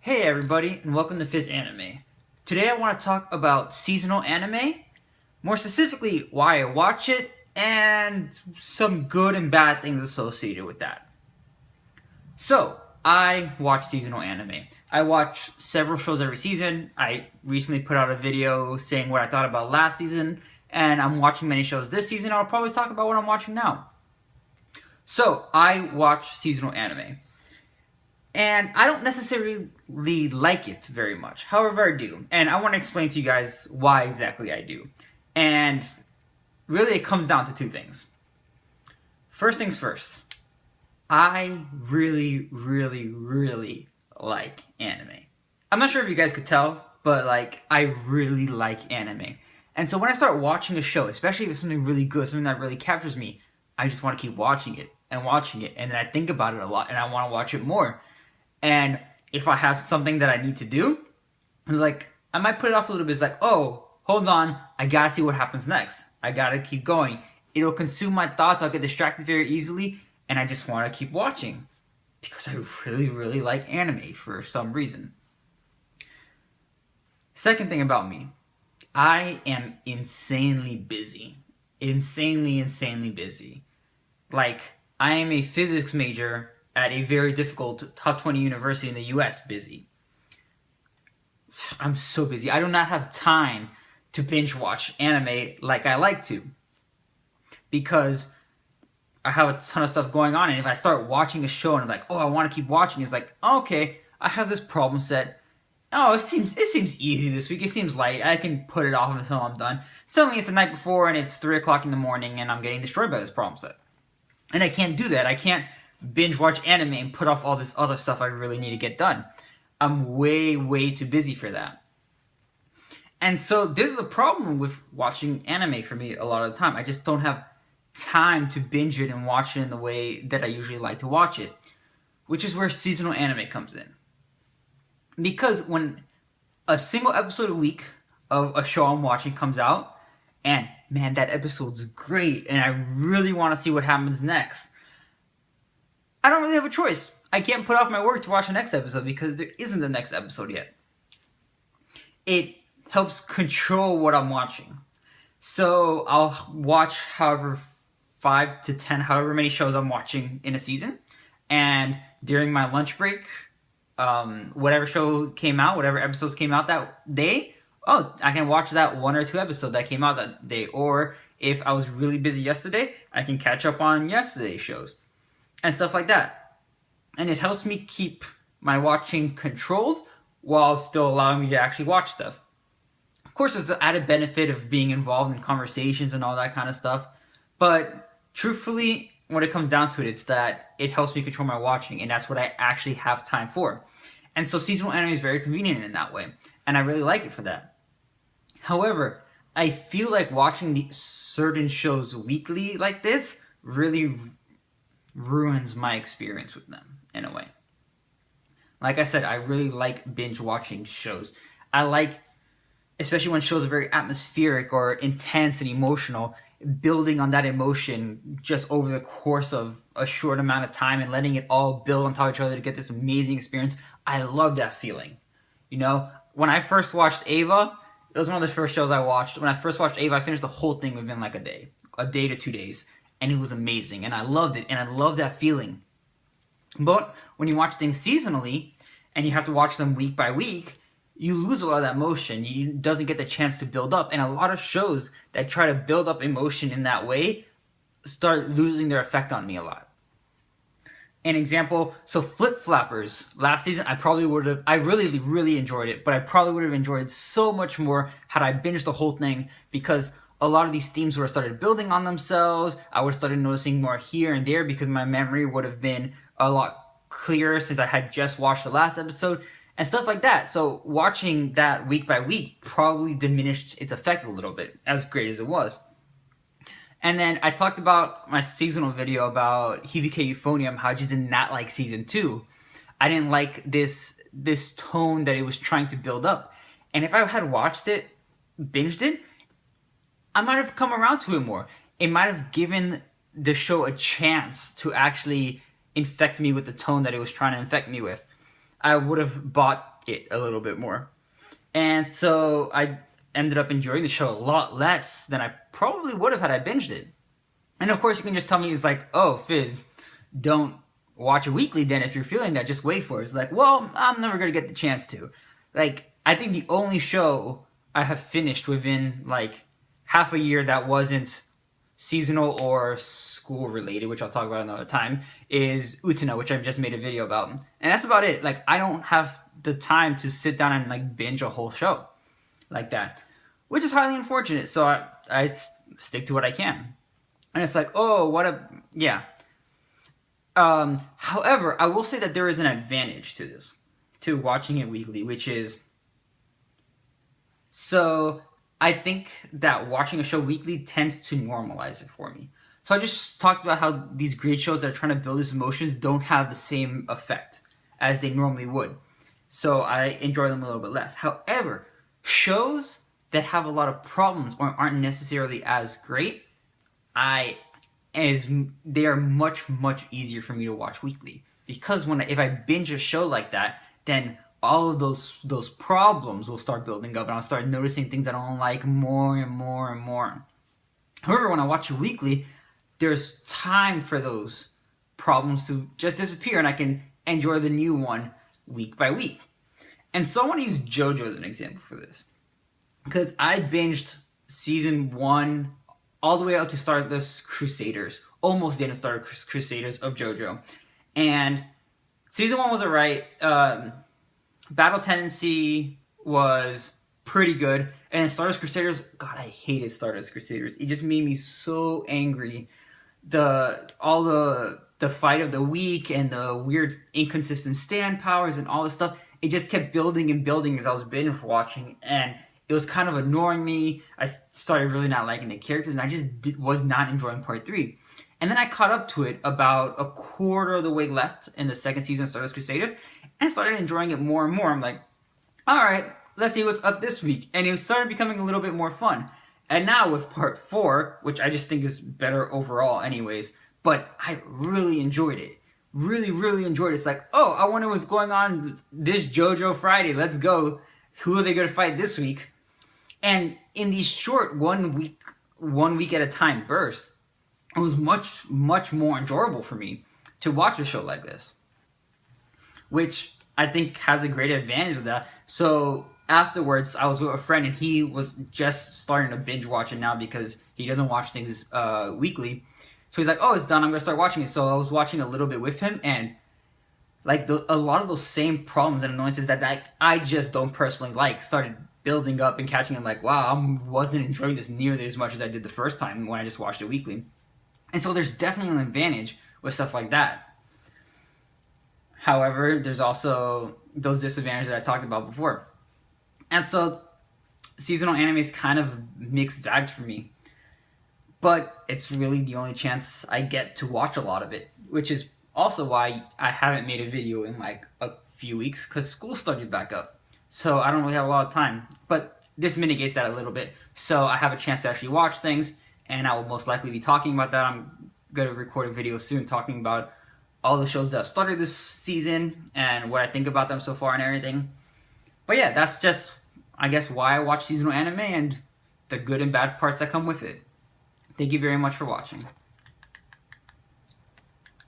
Hey everybody, and welcome to PhysAnime. Today I want to talk about seasonal anime, more specifically why I watch it, and some good and bad things associated with that. So, I watch seasonal anime. I watch several shows every season. I recently put out a video saying what I thought about last season, and I'm watching many shows this season. I'll probably talk about what I'm watching now. So, I watch seasonal anime. And I don't necessarily like it very much. However, I do. And I want to explain to you guys why exactly I do. And really, it comes down to two things. First things first. I really like anime. I'm not sure if you guys could tell, but I really like anime. And so when I start watching a show, especially if it's something really good, something that really captures me, I just want to keep watching it. And then I think about it a lot and I want to watch it more. And if I have something that I need to do, I might put it off a little bit. It's like, oh, hold on, I gotta see what happens next. I gotta keep going. It'll consume my thoughts, I'll get distracted very easily, and I just want to keep watching. Because I really like anime for some reason. Second thing about me, I am insanely busy. Insanely busy. I am a physics major at a very difficult top 20 university in the US. Busy. I'm so busy. I do not have time to binge watch anime like I like to. Because I have a ton of stuff going on, and if I start watching a show and I'm like, oh, I want to keep watching, it's like, oh, okay, I have this problem set. Oh, it seems easy this week. It seems light. I can put it off until I'm done. Suddenly it's the night before and it's 3 o'clock in the morning and I'm getting destroyed by this problem set. And I can't do that. I can't binge watch anime and put off all this other stuff I really need to get done. I'm way too busy for that. And so this is a problem with watching anime for me a lot of the time. I just don't have time to binge it and watch it in the way that I usually like to watch it, which is where seasonal anime comes in. Because when a single episode a week of a show I'm watching comes out, and man, that episode's great, and I really want to see what happens next, I don't really have a choice. I can't put off my work to watch the next episode because there isn't the next episode yet. It helps control what I'm watching. So I'll watch however 5 to 10, however many shows I'm watching in a season. And during my lunch break, whatever show came out, whatever episodes came out that day, I can watch that 1 or 2 episodes that came out that day. Or if I was really busy yesterday, I can catch up on yesterday's shows. And stuff like that. And it helps me keep my watching controlled while still allowing me to actually watch stuff. Of course, there's the added benefit of being involved in conversations and all that kind of stuff. But truthfully, when it comes down to it, it's that it helps me control my watching. And that's what I actually have time for. And so seasonal anime is very convenient in that way. And I really like it for that. However, I feel like watching certain shows weekly like this really ruins my experience with them in a way. Like I said, I really like binge watching shows. I like, especially when shows are very atmospheric or intense and emotional, building on that emotion just over the course of a short amount of time and letting it all build on top of each other to get this amazing experience. I love that feeling. You know, when I first watched Ava, it was one of the first shows I watched. When I first watched Ava, I finished the whole thing within a day to 2 days. And it was amazing, and I loved it, and I love that feeling. But when you watch things seasonally, and you have to watch them week by week, you lose a lot of that emotion. It doesn't get the chance to build up, and a lot of shows that try to build up emotion in that way start losing their effect on me a lot. An example, so Flip Flappers, last season, I really enjoyed it, but I probably would have enjoyed it so much more had I binged the whole thing, because a lot of these themes would have started building on themselves. I would have started noticing more here and there because my memory would have been a lot clearer since I had just watched the last episode and stuff like that. So watching that week by week probably diminished its effect a little bit, as great as it was. And then I talked about my seasonal video about Hibike Euphonium, how I just did not like season 2. I didn't like this tone that it was trying to build up. And if I had watched it, binged it, I might have come around to it more. It might have given the show a chance to actually infect me with the tone that it was trying to infect me with. I would have bought it a little bit more. And so I ended up enjoying the show a lot less than I probably would have had I binged it. And of course, you can just tell me, it's like, oh, Fizz, don't watch it weekly then if you're feeling that. Just wait for it. It's like, well, I'm never going to get the chance to. Like, I think the only show I have finished within, like, half a year that wasn't seasonal or school related, which I'll talk about another time, is Utena, which I've just made a video about. And that's about it. Like, I don't have the time to sit down and, like, binge a whole show like that, which is highly unfortunate. So I stick to what I can. And it's like, oh, what a, yeah. However, I will say that there is an advantage to this, to watching it weekly, which is, so I think that watching a show weekly tends to normalize it for me. So I just talked about how these great shows that are trying to build these emotions don't have the same effect as they normally would. So I enjoy them a little bit less. However, shows that have a lot of problems or aren't necessarily as great, they are much easier for me to watch weekly, because if I binge a show like that, then all of those problems will start building up, and I'll start noticing things I don't like more and more and more. However, when I watch it weekly, there's time for those problems to just disappear, and I can enjoy the new one week by week. And so I want to use JoJo as an example for this, because I binged season 1 all the way out to Stardust Crusaders, almost the end of Stardust Crusaders of JoJo. And season 1 was alright. Battle Tendency was pretty good. And Stardust Crusaders, God, I hated Stardust Crusaders. It just made me so angry. All the fight of the week and the weird inconsistent stand powers and all this stuff, it just kept building and building as I was binge watching, and it was kind of annoying me. I started really not liking the characters, and I just was not enjoying part 3. And then I caught up to it about a quarter of the way left in the second season of Stardust Crusaders, and I started enjoying it more and more. I'm like, alright, let's see what's up this week. And it started becoming a little bit more fun. And now with part 4, which I just think is better overall anyways, but I really enjoyed it. Really enjoyed it. It's like, oh, I wonder what's going on this JoJo Friday. Let's go. Who are they going to fight this week? And in these short one week at a time bursts, it was much more enjoyable for me to watch a show like this, which I think has a great advantage of that. So afterwards, I was with a friend, and he was just starting to binge watch it now because he doesn't watch things weekly. So he's like, oh, it's done, I'm going to start watching it. So I was watching a little bit with him, and like a lot of those same problems and annoyances that I just don't personally like started building up and catching him. Like, wow, I wasn't enjoying this nearly as much as I did the first time when I just watched it weekly. And so there's definitely an advantage with stuff like that. However, there's also those disadvantages that I talked about before. And so seasonal anime is kind of mixed bagged for me. But it's really the only chance I get to watch a lot of it, which is also why I haven't made a video in like a few weeks, because school started back up. So I don't really have a lot of time. But this mitigates that a little bit. So I have a chance to actually watch things, and I will most likely be talking about that. I'm going to record a video soon talking about all the shows that started this season and what I think about them so far and everything. But yeah, that's just, I guess, why I watch seasonal anime and the good and bad parts that come with it. Thank you very much for watching.